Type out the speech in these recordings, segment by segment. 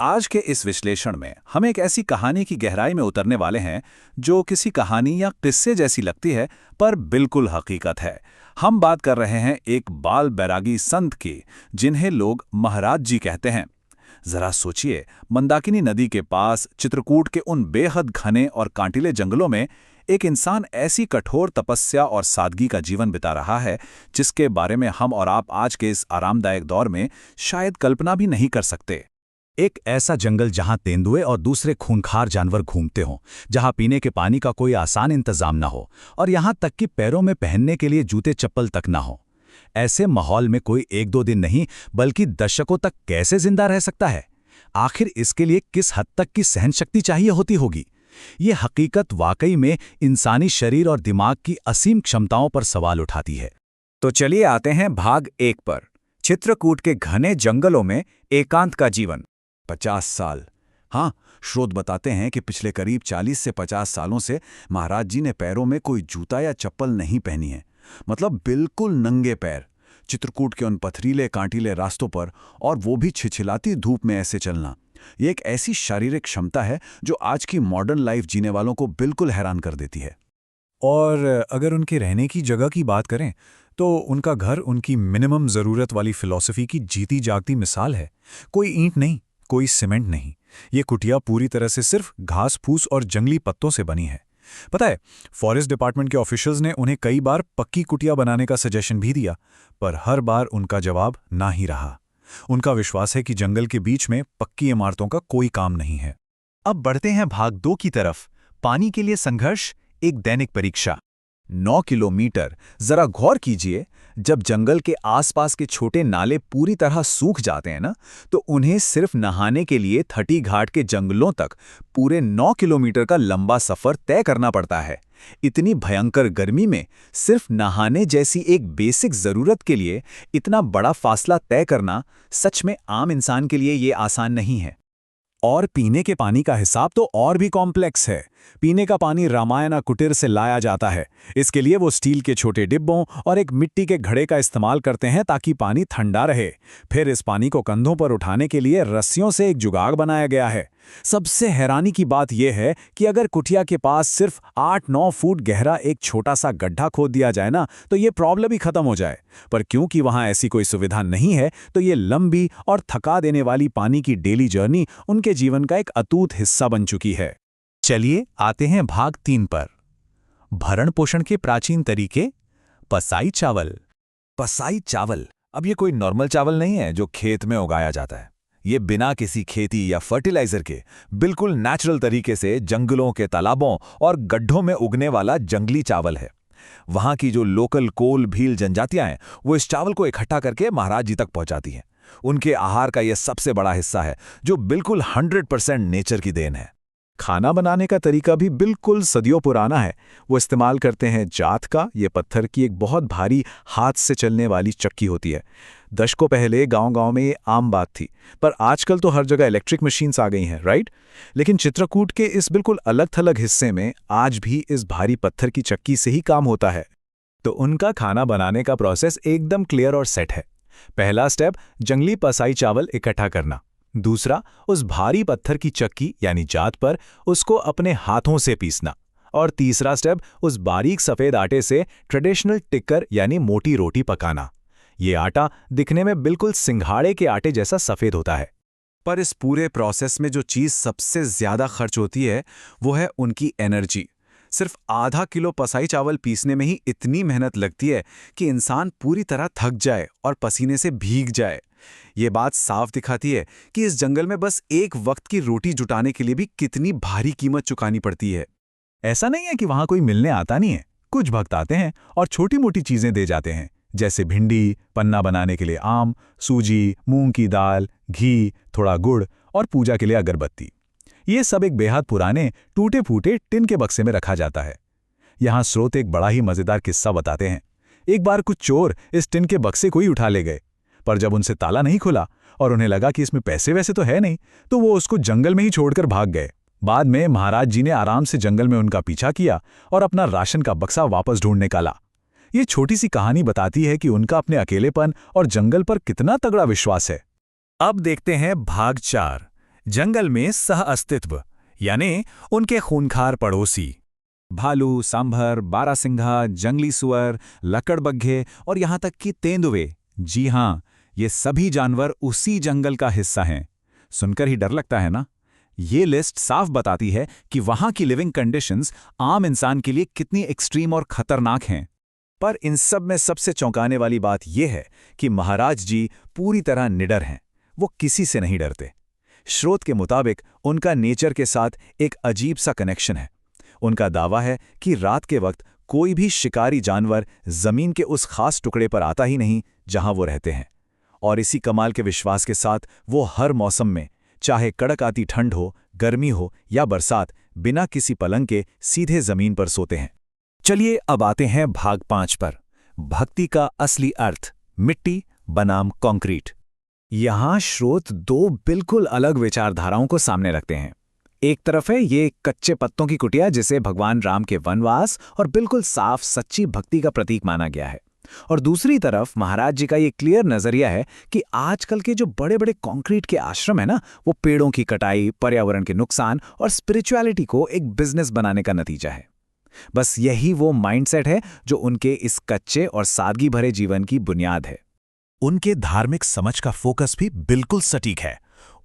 आज के इस विश्लेषण में हम एक ऐसी कहानी की गहराई में उतरने वाले हैं जो किसी कहानी या किस्से जैसी लगती है पर बिल्कुल हकीकत है। हम बात कर रहे हैं एक बाल बैरागी संत की, जिन्हें लोग महाराज जी कहते हैं। जरा सोचिए, मंदाकिनी नदी के पास चित्रकूट के उन बेहद घने और कांटिले जंगलों में एक इंसान ऐसी कठोर तपस्या और सादगी का जीवन बिता रहा है जिसके बारे में हम और आप आज के इस आरामदायक दौर में शायद कल्पना भी नहीं कर सकते। एक ऐसा जंगल जहां तेंदुए और दूसरे खूंखार जानवर घूमते हों, जहां पीने के पानी का कोई आसान इंतजाम ना हो और यहां तक कि पैरों में पहनने के लिए जूते चप्पल तक ना हो। ऐसे माहौल में कोई एक दो दिन नहीं बल्कि दशकों तक कैसे जिंदा रह सकता है? आखिर इसके लिए किस हद तक की सहनशक्ति चाहिए होती होगी? ये हकीकत वाकई में इंसानी शरीर और दिमाग की असीम क्षमताओं पर सवाल उठाती है। तो चलिए आते हैं भाग 1 पर। चित्रकूट के घने जंगलों में एकांत का जीवन। 50 साल। हाँ, स्रोत बताते हैं कि पिछले करीब 40 से 50 सालों से महाराज जी ने पैरों में कोई जूता या चप्पल नहीं पहनी है। मतलब बिल्कुल नंगे पैर, चित्रकूट के उन पथरीले कांटीले रास्तों पर, और वो भी छिछिलाती धूप में ऐसे चलना। ये एक ऐसी शारीरिक क्षमता है जो आज की मॉडर्न लाइफ जीने वालों को बिल्कुल हैरान कर देती है। और अगर उनके रहने की जगह की बात करें तो उनका घर उनकी मिनिमम ज़रूरत वाली फिलॉसफी की जीती जागती मिसाल है। कोई ईंट नहीं, कोई सीमेंट नहीं, ये कुटिया पूरी तरह से सिर्फ घास फूस और जंगली पत्तों से बनी है। पता है, फॉरेस्ट डिपार्टमेंट के ऑफिशियल्स ने उन्हें कई बार पक्की कुटिया बनाने का सजेशन भी दिया, पर हर बार उनका जवाब ना ही रहा। उनका विश्वास है कि जंगल के बीच में पक्की इमारतों का कोई काम नहीं है। अब बढ़ते हैं भाग 2 की तरफ। पानी के लिए संघर्ष, एक दैनिक परीक्षा। 9 किलोमीटर। जरा गौर कीजिए, जब जंगल के आसपास के छोटे नाले पूरी तरह सूख जाते हैं ना, तो उन्हें सिर्फ नहाने के लिए थटी घाट के जंगलों तक पूरे 9 किलोमीटर का लंबा सफर तय करना पड़ता है। इतनी भयंकर गर्मी में सिर्फ नहाने जैसी एक बेसिक जरूरत के लिए इतना बड़ा फासला तय करना सच में आम इंसान के लिए ये आसान नहीं है। और पीने के पानी का हिसाब तो और भी कॉम्प्लेक्स है। पीने का पानी रामायणा कुटीर से लाया जाता है। इसके लिए वो स्टील के छोटे डिब्बों और एक मिट्टी के घड़े का इस्तेमाल करते हैं ताकि पानी ठंडा रहे। फिर इस पानी को कंधों पर उठाने के लिए रस्सियों से एक जुगाड़ बनाया गया है। सबसे हैरानी की बात यह है कि अगर कुटिया के पास सिर्फ 8-9 फुट गहरा एक छोटा सा गड्ढा खोद दिया जाए ना, तो ये प्रॉब्लम ही खत्म हो जाए। पर क्योंकि वहां ऐसी कोई सुविधा नहीं है, तो ये लंबी और थका देने वाली पानी की डेली जर्नी उनके जीवन का एक अटूट हिस्सा बन चुकी है। चलिए आते हैं भाग 3 पर। भरण पोषण के प्राचीन तरीके, पसाई चावल। पसाई चावल। अब ये कोई नॉर्मल चावल नहीं है जो खेत में उगाया जाता है। ये बिना किसी खेती या फर्टिलाइजर के बिल्कुल नेचुरल तरीके से जंगलों के तालाबों और गड्ढों में उगने वाला जंगली चावल है। वहां की जो लोकल कोल भील जनजातियां हैं, वो इस चावल को इकट्ठा करके महाराज जी तक पहुंचाती हैं। उनके आहार का यह सबसे बड़ा हिस्सा है जो बिल्कुल 100% नेचर की देन है। खाना बनाने का तरीका भी बिल्कुल सदियों पुराना है। वो इस्तेमाल करते हैं जात का, ये पत्थर की एक बहुत भारी हाथ से चलने वाली चक्की होती है। दशकों पहले गांव-गांव में ये आम बात थी, पर आजकल तो हर जगह इलेक्ट्रिक मशीन्स आ गई हैं, राइट? लेकिन चित्रकूट के इस बिल्कुल अलग-थलग हिस्से में आज भी इस भारी पत्थर की चक्की से ही काम होता है। तो उनका खाना बनाने का प्रोसेस एकदम क्लियर और सेट है। पहला स्टेप, जंगली पसाई चावल इकट्ठा करना। दूसरा, उस भारी पत्थर की चक्की यानी जात पर उसको अपने हाथों से पीसना। और तीसरा स्टेप, उस बारीक सफ़ेद आटे से ट्रेडिशनल टिक्कर यानी मोटी रोटी पकाना। ये आटा दिखने में बिल्कुल सिंघाड़े के आटे जैसा सफ़ेद होता है। पर इस पूरे प्रोसेस में जो चीज़ सबसे ज़्यादा खर्च होती है वो है उनकी एनर्जी। सिर्फ आधा किलो पसाई चावल पीसने में ही इतनी मेहनत लगती है कि इंसान पूरी तरह थक जाए और पसीने से भीग जाए। ये बात साफ दिखाती है कि इस जंगल में बस एक वक्त की रोटी जुटाने के लिए भी कितनी भारी कीमत चुकानी पड़ती है। ऐसा नहीं है कि वहां कोई मिलने आता नहीं है। कुछ भक्त आते हैं और छोटी मोटी चीजें दे जाते हैं, जैसे भिंडी, पन्ना बनाने के लिए आम, सूजी, मूंग की दाल, घी, थोड़ा गुड़ और पूजा के लिए अगरबत्ती। ये सब एक बेहद पुराने टूटे फूटे टिन के बक्से में रखा जाता है। यहाँ स्रोत एक बड़ा ही मजेदार किस्सा बताते हैं। एक बार कुछ चोर इस टिन के बक्से को ही उठा ले गए, पर जब उनसे ताला नहीं खुला और उन्हें लगा कि इसमें पैसे वैसे तो है नहीं, तो वो उसको जंगल में ही छोड़कर भाग गए। बाद में महाराज जी ने आराम से जंगल में उनका पीछा किया और अपना राशन का बक्सा वापस ढूंढ निकाला। ये छोटी सी कहानी बताती है कि उनका अपने अकेलेपन और जंगल पर कितना तगड़ा विश्वास है। अब देखते हैं भाग 4, जंगल में सह अस्तित्व, यानी उनके खूंखार पड़ोसी। भालू, सांभर, बारासिंघा, जंगली सुअर, लकड़बग्घे और यहाँ तक कि तेंदुए, जी हाँ, ये सभी जानवर उसी जंगल का हिस्सा हैं। सुनकर ही डर लगता है ना? ये लिस्ट साफ बताती है कि वहाँ की लिविंग कंडीशंस आम इंसान के लिए कितनी एक्सट्रीम और खतरनाक हैं। पर इन सब में सबसे चौंकाने वाली बात यह है कि महाराज जी पूरी तरह निडर हैं। वो किसी से नहीं डरते। स्रोत के मुताबिक उनका नेचर के साथ एक अजीब सा कनेक्शन है। उनका दावा है कि रात के वक्त कोई भी शिकारी जानवर जमीन के उस खास टुकड़े पर आता ही नहीं जहां वो रहते हैं, और इसी कमाल के विश्वास के साथ वो हर मौसम में, चाहे कड़क आती ठंड हो, गर्मी हो या बरसात, बिना किसी पलंग के सीधे जमीन पर सोते हैं। चलिए अब आते हैं भाग 5 पर, भक्ति का असली अर्थ, मिट्टी बनाम कंक्रीट। यहाँ स्रोत दो बिल्कुल अलग विचारधाराओं को सामने रखते हैं। एक तरफ है ये कच्चे पत्तों की कुटिया जिसे भगवान राम के वनवास और बिल्कुल साफ सच्ची भक्ति का प्रतीक माना गया है, और दूसरी तरफ महाराज जी का ये क्लियर नजरिया है कि आजकल के जो बड़े बड़े कंक्रीट के आश्रम है ना, वो पेड़ों की कटाई, पर्यावरण के नुकसान और स्पिरिचुअलिटी को एक बिजनेस बनाने का नतीजा है। बस यही वो माइंडसेट है जो उनके इस कच्चे और सादगी भरे जीवन की बुनियाद है। उनके धार्मिक समझ का फोकस भी बिल्कुल सटीक है।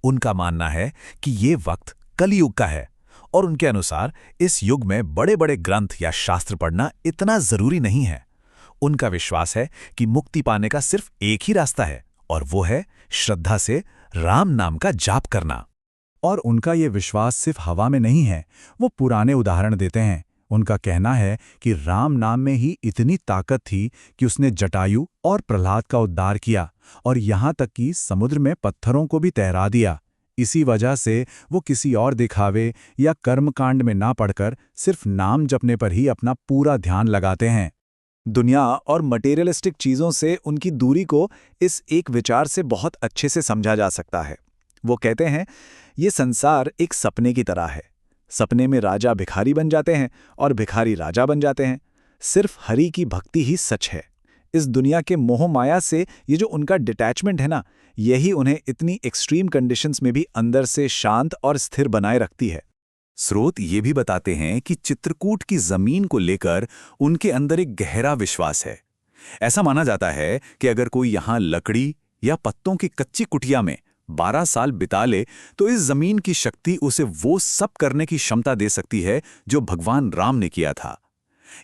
उनका मानना है कि ये वक्त कलयुग का है, और उनके अनुसार इस युग में बड़े बड़े ग्रंथ या शास्त्र पढ़ना इतना जरूरी नहीं है। उनका विश्वास है कि मुक्ति पाने का सिर्फ एक ही रास्ता है, और वो है श्रद्धा से राम नाम का जाप करना। और उनका ये विश्वास सिर्फ हवा में नहीं है, वो पुराने उदाहरण देते हैं। उनका कहना है कि राम नाम में ही इतनी ताकत थी कि उसने जटायु और प्रहलाद का उद्धार किया, और यहाँ तक कि समुद्र में पत्थरों को भी तैरा दिया। इसी वजह से वो किसी और दिखावे या कर्मकांड में ना पड़कर सिर्फ नाम जपने पर ही अपना पूरा ध्यान लगाते हैं। दुनिया और मटेरियलिस्टिक चीज़ों से उनकी दूरी को इस एक विचार से बहुत अच्छे से समझा जा सकता है। वो कहते हैं, ये संसार एक सपने की तरह है। सपने में राजा भिखारी बन जाते हैं और भिखारी राजा बन जाते हैं। सिर्फ हरि की भक्ति ही सच है। इस दुनिया के मोह माया से ये जो उनका डिटैचमेंट है ना, यही उन्हें इतनी एक्सट्रीम कंडीशंस में भी अंदर से शांत और स्थिर बनाए रखती है। स्रोत ये भी बताते हैं कि चित्रकूट की जमीन को लेकर उनके अंदर एक गहरा विश्वास है। ऐसा माना जाता है कि अगर कोई यहाँ लकड़ी या पत्तों की कच्ची कुटिया में 12 साल बिता ले तो इस जमीन की शक्ति उसे वो सब करने की क्षमता दे सकती है जो भगवान राम ने किया था।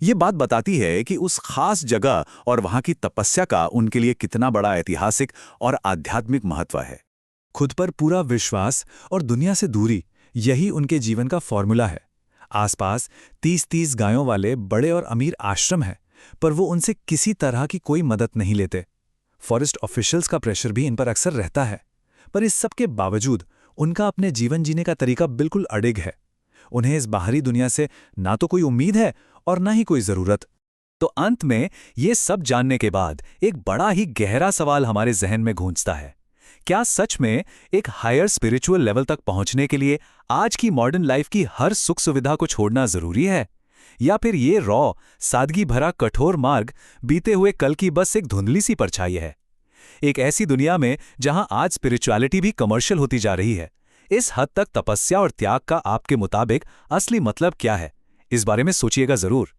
ये बात बताती है कि उस खास जगह और वहां की तपस्या का उनके लिए कितना बड़ा ऐतिहासिक और आध्यात्मिक महत्व है। खुद पर पूरा विश्वास और दुनिया से दूरी, यही उनके जीवन का फॉर्मूला है। आसपास 30-30 गायों वाले बड़े और अमीर आश्रम है, पर वो उनसे किसी तरह की कोई मदद नहीं लेते। फॉरेस्ट ऑफिशियल्स का प्रेशर भी इन पर अक्सर रहता है, पर इस सब के बावजूद उनका अपने जीवन जीने का तरीका बिल्कुल अडिग है। उन्हें इस बाहरी दुनिया से ना तो कोई उम्मीद है और ना ही कोई जरूरत। तो अंत में ये सब जानने के बाद एक बड़ा ही गहरा सवाल हमारे जहन में गूंजता है, क्या सच में एक हायर स्पिरिचुअल लेवल तक पहुंचने के लिए आज की मॉडर्न लाइफ की हर सुख सुविधा को छोड़ना जरूरी है, या फिर ये रॉ सादगी भरा कठोर मार्ग बीते हुए कल की बस एक धुंधली सी परछाई है? एक ऐसी दुनिया में जहां आज स्पिरिचुअलिटी भी कमर्शियल होती जा रही है, इस हद तक तपस्या और त्याग का आपके मुताबिक असली मतलब क्या है? इस बारे में सोचिएगा जरूर।